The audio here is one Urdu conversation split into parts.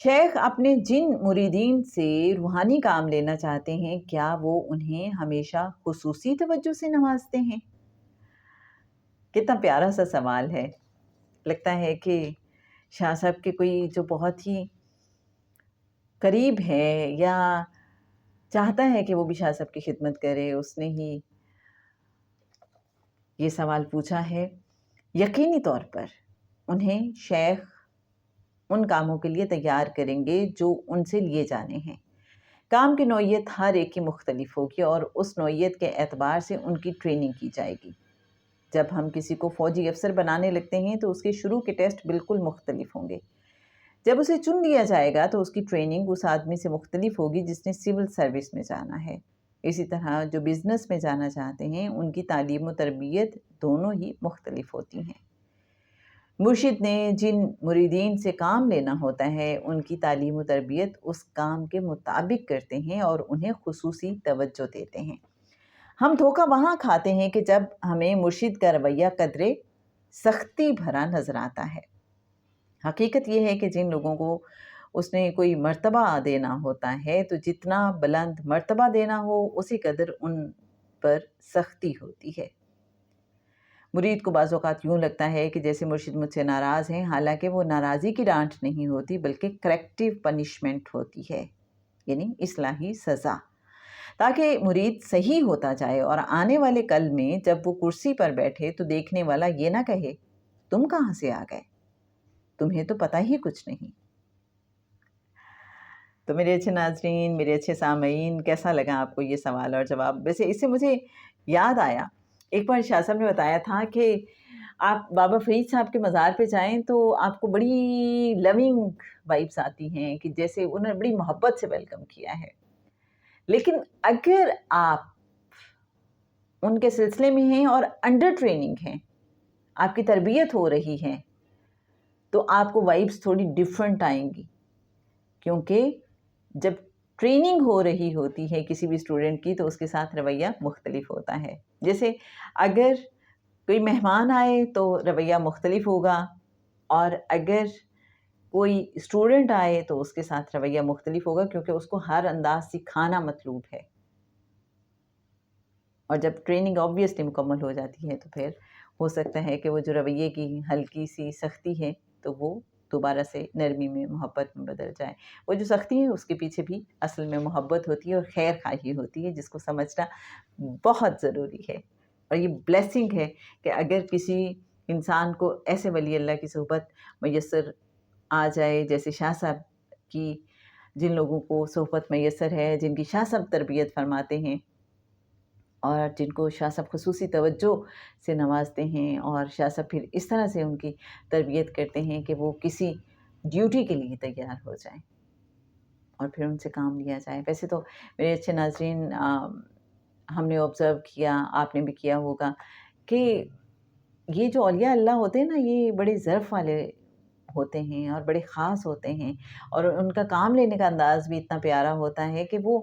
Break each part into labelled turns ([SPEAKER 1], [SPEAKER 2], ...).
[SPEAKER 1] شیخ اپنے جن مریدین سے روحانی کام لینا چاہتے ہیں، کیا وہ انہیں ہمیشہ خصوصی توجہ سے نوازتے ہیں؟ کتنا پیارا سا سوال ہے۔ لگتا ہے کہ شاہ صاحب کے کوئی جو بہت ہی قریب ہے یا چاہتا ہے کہ وہ بھی شاہ صاحب کی خدمت کرے، اس نے ہی یہ سوال پوچھا ہے۔ یقینی طور پر انہیں شیخ ان کاموں کے لیے تیار کریں گے جو ان سے لیے جانے ہیں۔ کام کی نوعیت ہر ایک کی مختلف ہوگی اور اس نوعیت کے اعتبار سے ان کی ٹریننگ کی جائے گی۔ جب ہم کسی کو فوجی افسر بنانے لگتے ہیں تو اس کے شروع کے ٹیسٹ بالکل مختلف ہوں گے۔ جب اسے چن لیا جائے گا تو اس کی ٹریننگ اس آدمی سے مختلف ہوگی جس نے سول سروس میں جانا ہے۔ اسی طرح جو بزنس میں جانا چاہتے ہیں ان کی تعلیم و تربیت دونوں ہی مختلف ہوتی ہیں۔ مرشد نے جن مریدین سے کام لینا ہوتا ہے ان کی تعلیم و تربیت اس کام کے مطابق کرتے ہیں اور انہیں خصوصی توجہ دیتے ہیں۔ ہم دھوکہ وہاں کھاتے ہیں کہ جب ہمیں مرشد کا رویہ قدرے سختی بھرا نظر آتا ہے۔ حقیقت یہ ہے کہ جن لوگوں کو اس نے کوئی مرتبہ دینا ہوتا ہے تو جتنا بلند مرتبہ دینا ہو اسی قدر ان پر سختی ہوتی ہے۔ مرید کو بعض اوقات یوں لگتا ہے کہ جیسے مرشد مجھ سے ناراض ہیں، حالانکہ وہ ناراضی کی ڈانٹ نہیں ہوتی بلکہ کریکٹیو پنشمنٹ ہوتی ہے، یعنی اصلاحی سزا، تاکہ مرید صحیح ہوتا جائے اور آنے والے کل میں جب وہ کرسی پر بیٹھے تو دیکھنے والا یہ نہ کہے تم کہاں سے آ گئے، تمہیں تو پتہ ہی کچھ نہیں۔ تو میرے اچھے ناظرین، میرے اچھے سامعین، کیسا لگا آپ کو یہ سوال اور جواب؟ ویسے اس سے مجھے یاد آیا، ایک بار شاہ صاحب نے بتایا تھا کہ آپ بابا فرید صاحب کے مزار پہ جائیں تو آپ کو بڑی لونگ وائبس آتی ہیں کہ جیسے انہوں نے بڑی محبت سے ویلکم کیا ہے۔ لیکن اگر آپ ان کے سلسلے میں ہیں اور انڈر ٹریننگ ہیں، آپ کی تربیت ہو رہی ہے، تو آپ کو وائبس تھوڑی ڈیفرنٹ آئیں گی، کیونکہ جب ٹریننگ ہو رہی ہوتی ہے کسی بھی اسٹوڈنٹ کی تو اس کے ساتھ رویہ مختلف ہوتا ہے۔ جیسے اگر کوئی مہمان آئے تو رویہ مختلف ہوگا، اور اگر کوئی اسٹوڈنٹ آئے تو اس کے ساتھ رویہ مختلف ہوگا، کیونکہ اس کو ہر انداز سکھانا مطلوب ہے۔ اور جب ٹریننگ آبویسلی مکمل ہو جاتی ہے تو پھر ہو سکتا ہے کہ وہ جو رویے کی ہلکی سی سختی ہے تو وہ دوبارہ سے نرمی میں، محبت میں بدل جائے۔ وہ جو سختی ہے اس کے پیچھے بھی اصل میں محبت ہوتی ہے اور خیر خواہی ہوتی ہے، جس کو سمجھنا بہت ضروری ہے۔ اور یہ بلیسنگ ہے کہ اگر کسی انسان کو ایسے ولی اللہ کی صحبت میسر آ جائے، جیسے شاہ صاحب کی جن لوگوں کو صحبت میسر ہے، جن کی شاہ صاحب تربیت فرماتے ہیں اور جن کو شاہ صاحب خصوصی توجہ سے نوازتے ہیں، اور شاہ صاحب پھر اس طرح سے ان کی تربیت کرتے ہیں کہ وہ کسی ڈیوٹی کے لیے تیار ہو جائیں اور پھر ان سے کام لیا جائے۔ ویسے تو میرے اچھے ناظرین، ہم نے آبزرو کیا، آپ نے بھی کیا ہوگا کہ یہ جو اولیاء اللہ ہوتے ہیں نا، یہ بڑے ظرف والے ہوتے ہیں اور بڑے خاص ہوتے ہیں، اور ان کا کام لینے کا انداز بھی اتنا پیارا ہوتا ہے کہ وہ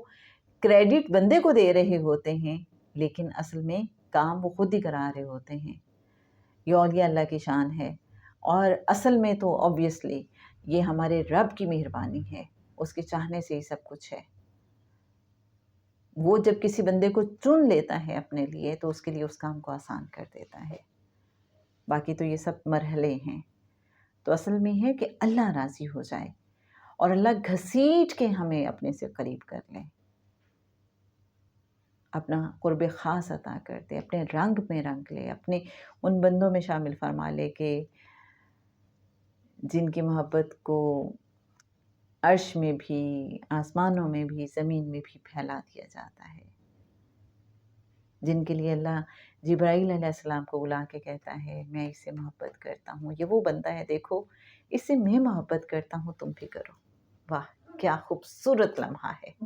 [SPEAKER 1] کریڈٹ بندے کو دے رہے ہوتے ہیں لیکن اصل میں کام وہ خود ہی کرا رہے ہوتے ہیں۔ یہ اولیاء اللہ کی شان ہے، اور اصل میں تو آبویسلی یہ ہمارے رب کی مہربانی ہے، اس کے چاہنے سے ہی سب کچھ ہے۔ وہ جب کسی بندے کو چن لیتا ہے اپنے لیے تو اس کے لیے اس کام کو آسان کر دیتا ہے۔ باقی تو یہ سب مرحلے ہیں۔ تو اصل میں ہے کہ اللہ راضی ہو جائے اور اللہ گھسیٹ کے ہمیں اپنے سے قریب کر لے، اپنا قرب خاص عطا کر دے، اپنے رنگ میں رنگ لے، اپنے ان بندوں میں شامل فرما لے کہ جن کی محبت کو عرش میں بھی، آسمانوں میں بھی، زمین میں بھی پھیلا دیا جاتا ہے، جن کے لیے اللہ جبرائیل علیہ السلام کو بلا کے کہتا ہے میں اس سے محبت کرتا ہوں، یہ وہ بندہ ہے دیکھو اس سے میں محبت کرتا ہوں، تم بھی کرو۔ واہ کیا خوبصورت لمحہ ہے۔